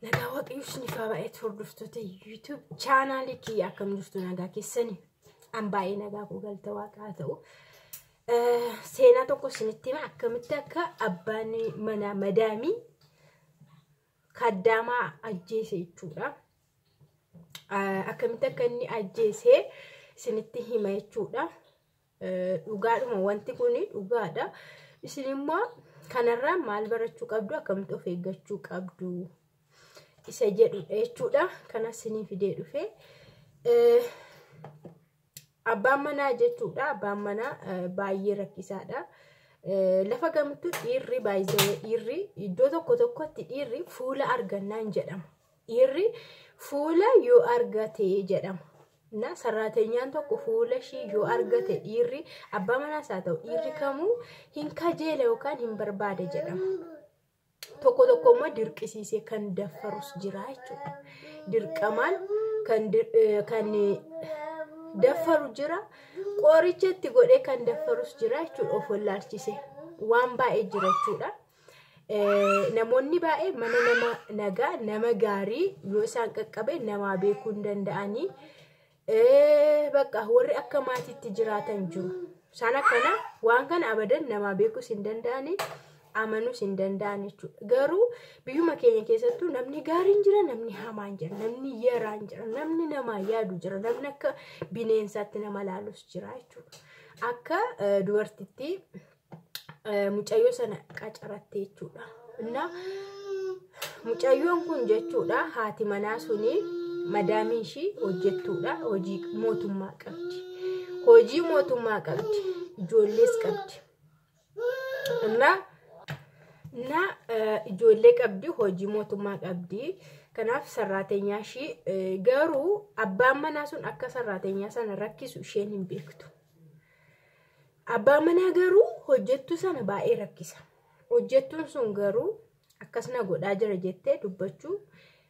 Nagaa waaqayyoon ifa baay'ee hordoftoota YouTube channel kiyya akkam jirtu nagaa keessanii an baay'ee nagaa koo galta waaqaa ta'u seenaa tokko isinitti hima akkamitti akka abbaan mana madaamii kaddamaa ajjeese jechuudha. Akkamitti akka inni ajjeese isinitti hima jechuudha. Dhugaadhuma wanti kun dhugaadha. Isin immoo kanarraa maal barachuu qabdu akkamitti of eeggachuu qabdu isa jedhu jechuudha. Kana isinii fidee dhufe abbaan manaa jechuudha. Abbaan manaa baay'ee rakkisaadha. Lafa gamittuu dhiirri baay'ee dhiirri iddoo tokkotti dhiirri fuula argannaan jedhama. Dhiirri fuula yoo argate jedhama. Na sarrateenyaan tokko fuula ishii yoo argate dhiirri abbaa manaas haa ta'u dhiirri kamuu hin kajeela yookaan hin barbaade jedhama. Tokko immoo dirqisiisee kan daffarus jira jechuudha. Dirqamaan kan daffaru jira. Qorichatti godhee kan daffarus jira jechuudha. Of wallaalchise waan baay'ee jira jechuudha. Namoonni baay'ee mana nama nagaa nama gaarii yoo isaan qaqqabe namaa beekuu hin danda'anii bakka warri akka maatiitti jiraatan jiru. Sana kana waan kana abadan namaa beekuus hin danda'anii amanuus hin danda'an jechuudha. Garuu biyyuma keenya keessattuu namni gaariin jira, namni hamaan jira, namni yaraan jira, namni namaa yaadu jira, namni akka bineensaatti nama laalus jira jechuudha. Akka dubartitti mucayyoo sana qacaratte jechuudha. Inna mucayyoon kun jechuudha haati manaa suni madaamiin ishii hojjettuudha. Hojii mootummaa qabdi. Hojii mootummaa qabdi. Ijoollees qabdi. Na ijoollee qabdi, hojii mootummaa qabdi. Kanaaf sarrateenyaa ishii garuu abbaan manaa sun akka sarrateenyaa sana rakkisu isheen hin beektu. Abbaan manaa garuu hojjettuu sana baay'ee rakkisa. Hojjettuun sun garuu akkasuma godhaa jira jettee dubbachuu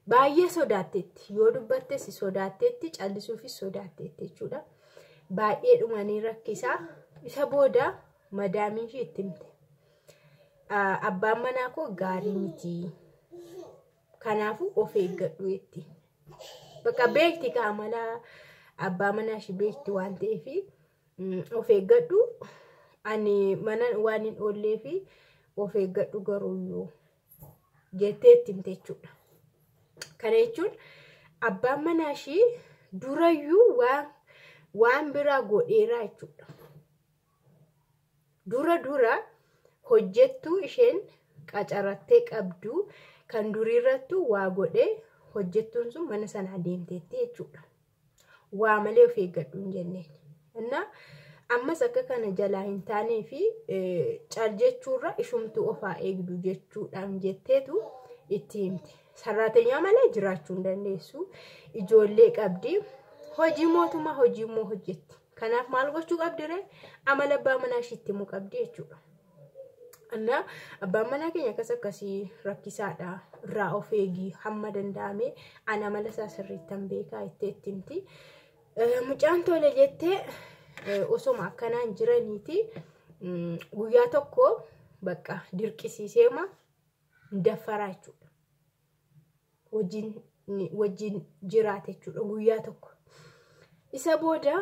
baay'ee sodaatteetti. Yoo dubbattes sodaatteetti, callisuufis sodaatteetti jechuudha. Baay'ee dhumanii rakkisaa. Isa booda madaamiin ishii itti himte. Abbaan manaa koo gaarii miti. Kanaafuu of eeggadhu jetti. Bakka beekti kaamala abbaa manaa ishii beekti waan ta'eef of eeggadhu. Ani mana waan hin oolleef of eeggadhu garuu jettee itti himte jechuudha. Kana jechuun abbaan manaa ishii durayyuu waan biraa godheeraa jechuudha. Dura hojjettuu isheen qacarattee qabdu kan duriirrattu waa godhee hojjettuun sun mana sana adeemteetti jechuudha. Waa malee of eeggadhu hin jenneen. Inna ammas akka kana jalaa hin taanee fi cal jechuurra ishumtu ofaa eegdu jechuudhaan jetteetu itti himte. Sarrateenyaa malee jiraachuu hin dandeessu. Ijoollee qabdi. Hojii mootummaa hojii immoo hojjetti. Kanaaf maal gochuu qabdi ree? Amala abbaa manaa ishiitti himuu qabdi jechuudha. Anna abbaan manaa keenya akkasii rakkisaadha. Irraa of eegi hamma danda'ame ana amala isaa sirriittan beekaa itti himti. Mucaan tole jettee osoma akkanaan jiraniiti guyyaa tokko bakka dirqisiiseema daffaraa jechuudha. Wajjin jiraate jechuudha guyyaa tokko. Isa booda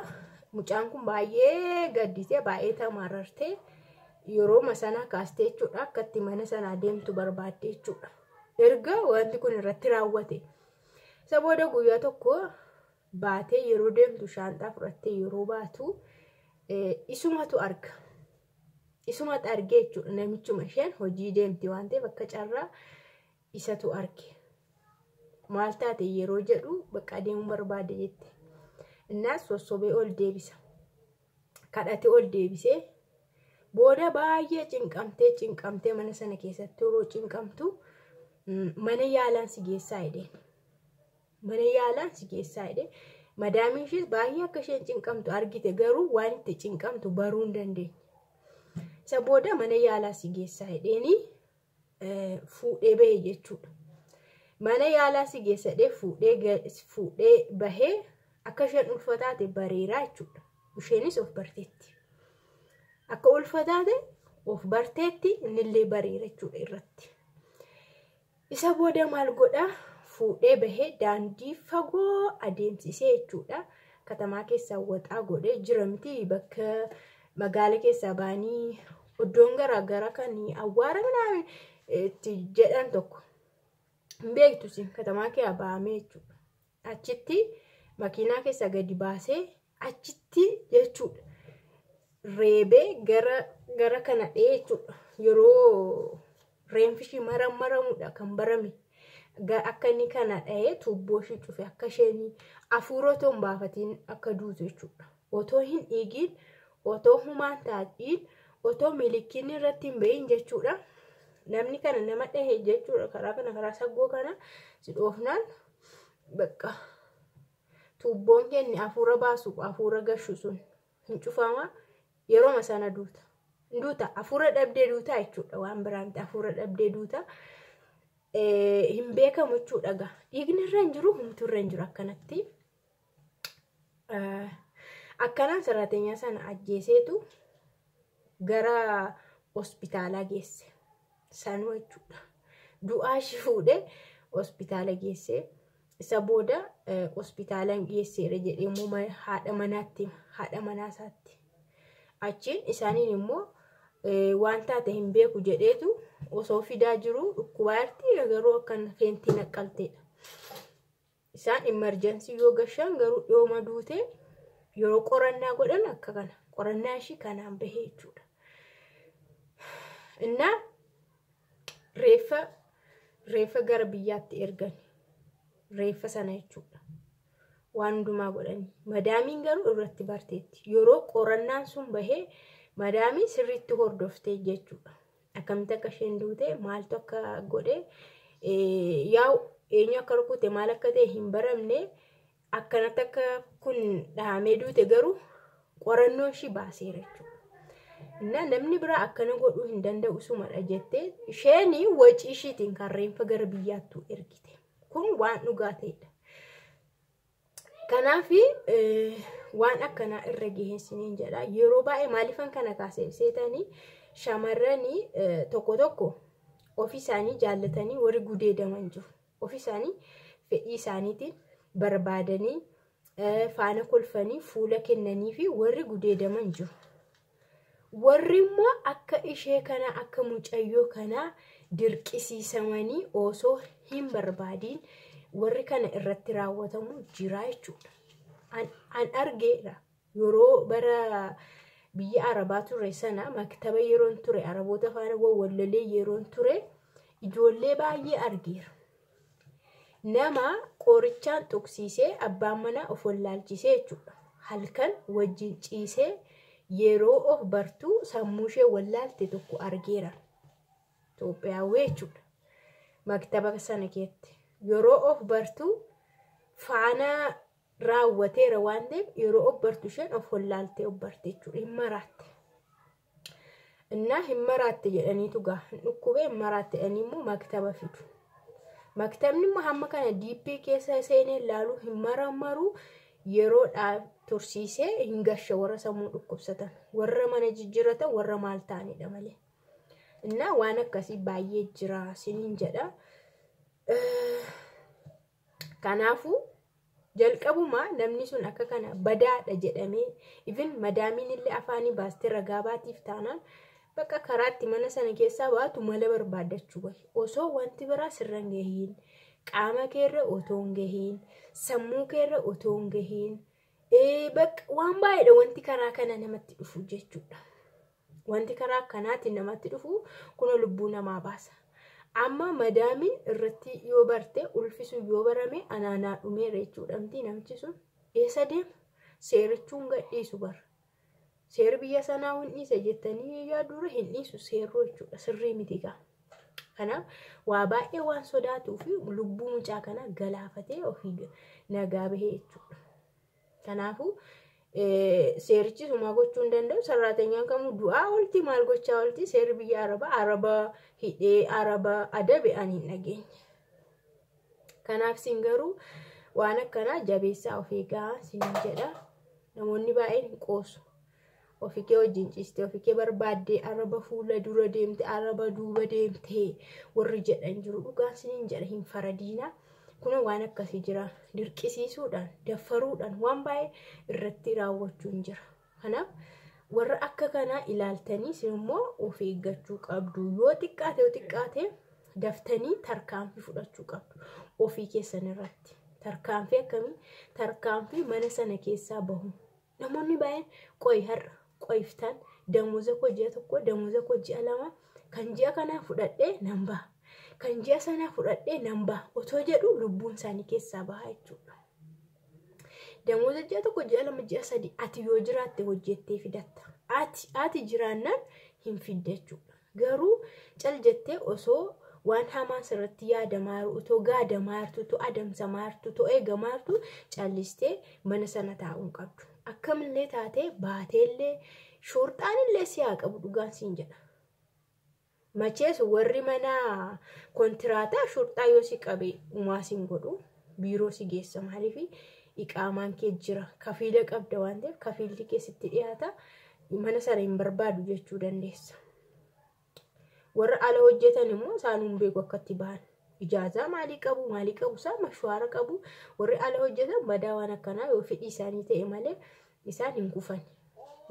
mucaan kun baay'ee gadditee baay'ee tamarartee yeroo sana kaastee jechuudha akka itti mana sana deemtu barbaadde jechuudha. Erga wanti kun irratti raawwate. Isa booda guyyaa tokko baatee yeroo deemtu shaanxaa fudhattee yeroo baatu isumatu arga. Isumatu argee jechuudha namichuma isheen hojii deemti waan ta'eef akka carraa isatu arge. Maal taate yeroo jedhu bakka deemuu barbaade jette. Innaas sossobee ol deebisa. Kadhatee ol deebisee booda baay'ee cinqamtee mana sana keessatti yeroo cinqamtu mana yaalaan si geessaa jedheen. Mana yaalaan si geessaa jedheen. Madaamiin ishiis baay'ee akka isheen cinqamtu argite garuu waan itti cinqamtu baruu hin dandeenye. Isa booda mana yaalaa si geessaa jedheeni fuudhee bahee jechuudha. Mana yaalaa si geessadhee fuudhee bahee akka isheen ulfataate bareeraa jechuudha. Isheenis of barteetti. Akka ulfataate of barteetti innillee bareera jechuudha irratti. Isa booda maal godha? fuudhee bahee daandii fagoo adeemsisee jechuudha. Katamaa keessaa waxaa godhee jira miti bakka magaala keessaa baanii iddoon garaagara kan awwaara minaa itti jedhan tokko hin beektu sin katamaa kee bahamee jechuudha. Achitti makiinaa keessaa gadi baasee achitti jechuudha. Reebee gara kana jechuudha. Yeroo reenfishi maramuudha kan barame. Akka inni kana dhahee tuubboo ishee cufe akka isheen hafuura otoo hin baafatiin akka duutu jechuudha. Otoo hin dhiigiin, otoo humaan taatiin, otoo milikiin irratti hin bahin jechuudha. Namni kana nama dhahee jechuudha. Karaa saggoo kana si dhoofnaan bakka tuubboon kenni hafuura baasu hafuura gashu sun hin cufama yeroo sana duuta. Duuta hafuura dhabdee duuta jechuudha. Waan biraanti hafuura dhabdee duuta. Hin beekamu jechuudha gaa. Dhiigni irra hin jiru, humtu irra hin jiru akkanatti. Akkanaan saraatenyaa sana ajjeeseetu gara hospitaalaa geesse. Sanuu jechuudha. Du'aa ishee fuudhee hospitaala geesse. Isa booda hospitaalaan geesseera jedhee immoo haadha manaasaatti. Achiin isaaniin immoo waan taate hin beeku jedheetu osoo fidaa jiru dhukkubaatti garuu akkan feentii naqqalteedha. Isaan emergency yoo gashan garuu dhiyooma duute yeroo qorannaa godhan akka kana qorannaa ishii kanaan bahee jechuudha. Innaa reeffa gara biyyaatti ergan reeffa sana jechuudha. Waan hundumaa godhanii madaamiin garuu irratti barteetti. Yeroo qorannaan sun bahee madaamiin sirriitti hordoftee jechuudha. Akkamitti akka isheen duute maaltu akka godhe yaa'u eenyu akka rukute maal akka ta'e hin baramne akkanatti akka kun dhahamee duute garuu qorannoo ishii baaseera jechuudha. Namni biraa akkana godhuu hin danda'u sumadha jettee isheen wacii ishiitiin kan reeffa gara biyyaattuu ergite. Kun waan dhugaa ta'edha. Kanaaf waan akkanaa irra geessiniin jedha. Yeroo baay'ee maaliifan kana kaasee seetanii shamarranii tokko ofii isaanii jaallatanii warri gudeedaman jiru. Ofii isaanii fedhii isaaniitiin barbaadanii faana kolfanii fuula kennanii fi warri gudeedaman jiru. Warri immoo akka ishee kana akka mucayyoo kana dirqisiisamanii osoo hin barbaadiin warri kana irratti raawwatamu jira jechuudha. An argeera yeroo bara biyya Arabaa ture sana maktaba yeroon ture Araboota faana wallalee yeroon ture ijoollee baay'ee argeera. Nama qorichaan tuqsiisee abbaan manaa of wallaalchisee jechuudha. Halkan wajjin ciisee yeroo of bartuu sammuu ishee wallaalte tokko argeera. Itoophiyaawwee jechuudha. Maktaba sana keessatti yeroo of bartuu faana raawwateera waan ta'eef yeroo of bartu isheen of wallaaltee of barte jechuudha. Hin maraatte. Innaa hin maraatte jedhaniitu gaa hin dhukkubee hin maraatte jedhanii immoo maktaba fidu. Maktabni immoo hamma kana diippii keessa seenee ilaaluu hin marammaru yeroodhaaf tursiisee hin gasha warra sammuu dhukkubsatan. Warra mana jijjiiratan warra maal ta'anidha malee. Innaa waan akkasii baay'ee jira siniin jedha. Kanaafuu jalqabuma namni sun akka kana badaadha jedhamee even madaamiin illee afaanii baastee ragaa baatiif taanaan bakka karaatti mana sana keessaa baatu mala barbaadachuu bahe. Osoo wanti biraa sirra hin gahiin, qaama keerra otoo hin gahiin, sammuu keerra otoo hin gahiin, bakka waan baay'eedha wanti karaa kana namatti dhufu jechuudha. Wanti karaa akkanaatiin namatti dhufu kun lubbuu namaa baasa. Amma madaamiin irratti yoo barte ulfisu yoo barame anaanaa dhumeera jechuudha. Namichi sun eessa deema? Seerichuun gadhiisu bara. Seerri biyya sanaa hin dhiise jettanii yaadura hin dhiisu seerroo jechuudha. Sirrii miti gaa. Kanaaf waa baay'ee waan sodaatuu fi lubbuu mucaa kana galaafatee ofii nagaa bahee jechuudha. Kanaafuu seerichi suma gochuu hin danda'u. Sarraatanyaan kamuu du'aa olti maal gochaa olti seerri biyya Arabaa hidhee Arabaa adabe ani hin dhageenye. Kanaaf sin garuu waan akkanaa jabeessaa of eegaa sin jedha. Namoonni baay'een hin qoosu. Ofii kee wajjin ciiste ofii kee barbaaddee Araba fuula dura deemte Araba duuba deemte warri jedhan jiru. Dhugaan sin jedha hin faradiina. Kun waan akkasii jira. Dirqisiisuudhaan, daffaruudhaan waan baay'ee irratti raawwachuun jira. Kanaaf warra akka kanaa ilaaltaniis immoo of eeggachuu qabdu. Yoo xiqqaate daftanii tarkaanfii fudhachuu qabdu ofii keessan irratti. Tarkaanfii akkamii? Tarkaanfii mana sana keessaa bahu. Namoonni baay'een qoy har'a qoyiftan damuuza koo ji'a tokko damuuza koo ji'a lama kan ji'a kanaa fudhadhee nan baha. Kan ji'a sanaa fudhadhee nan baha. Otoo jedhu lubbuun isaanii keessaa baha jechuudha. Damuuza ji'a tokko ji'a lama ji'a sadi ati yoo jiraatte hojjettee fidatta. Ati jiraannaan hin fidde jechuudha. Garuu cal jettee osoo waan hamaan sirratti yaadamaa jiru utoo gaadamaa jirtu utoo adamsamaa jirtu utoo eegamaa jirtu callistee mana sana taa'uun qabdu. Akkamillee taatee baateellee shorxaanillee si haa qabu dhugaan siin jedha. Machees warri mana kontiraataa shorxaa yoo si qabe umaa siin godhu biiroo si geessa maaliif iqaamaan kee jira kafiila qabda waan ta'eef kafiilli keessatti dhiyaata mana sana hin barbaadu jechuu dandeessa. Warra ala hojjetan immoo isaanuun beeku akkatti bahan. Ijaazaa maalii qabu isaan mashwaara qabu. Warri ala hojjetan badaa waan akkanaa yoo fedhii isaanii ta'e malee isaan hin kufan.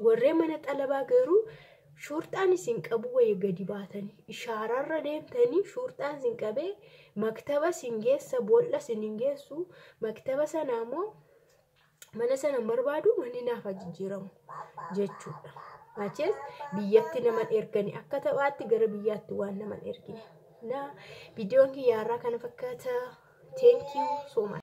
Warri mana xalabaa garuu shorxaan isin qabu wayii gadi baatanii ishaararra deemtanii shorxaan isin qabee maktaba isin geessa boolla isin hin geessu maktaba sana immoo mana sana barbaadu manni naaf jijjiiramu jechuudha. Machees biyyatti nama ergani akka taphaatti gara biyyaatti waan nama ergine. Na viidiyoon kiyyaarraa kana fakkaata. Thank you so much.